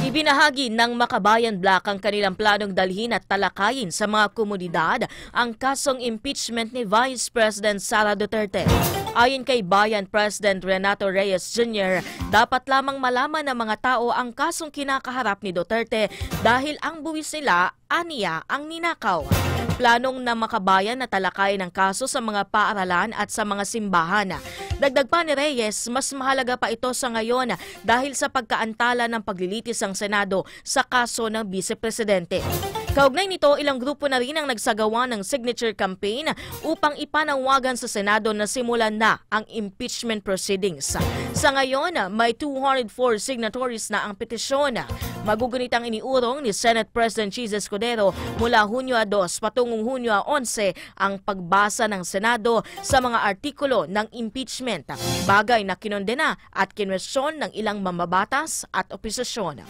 Ibinahagi ng Makabayan Black ang kanilang planong dalhin at talakayin sa mga komunidad ang kasong impeachment ni Vice President Sara Duterte. Ayon kay Bayan President Renato Reyes Jr., dapat lamang malaman ng mga tao ang kasong kinakaharap ni Duterte dahil ang buwis nila, aniya, ang ninakaw. Planong ng Makabayan na talakayin ang kaso sa mga paaralan at sa mga simbahan. Dagdag pa ni Reyes, mas mahalaga pa ito sa ngayon dahil sa pagkaantala ng paglilitis ng Senado sa kaso ng Vice Presidente. Kaugnay nito, ilang grupo na rin ang nagsagawa ng signature campaign upang ipanawagan sa Senado na simulan na ang impeachment proceedings. Sa ngayon, may 204 signatories na ang petisyon. Magugunit ang iniurong ni Senate President Chis Escudero mula Hunyo 2 patungong Hunyo 11 ang pagbasa ng Senado sa mga artikulo ng impeachment, bagay na kinondena at kinwestiyon ng ilang mambabatas at oposisyon.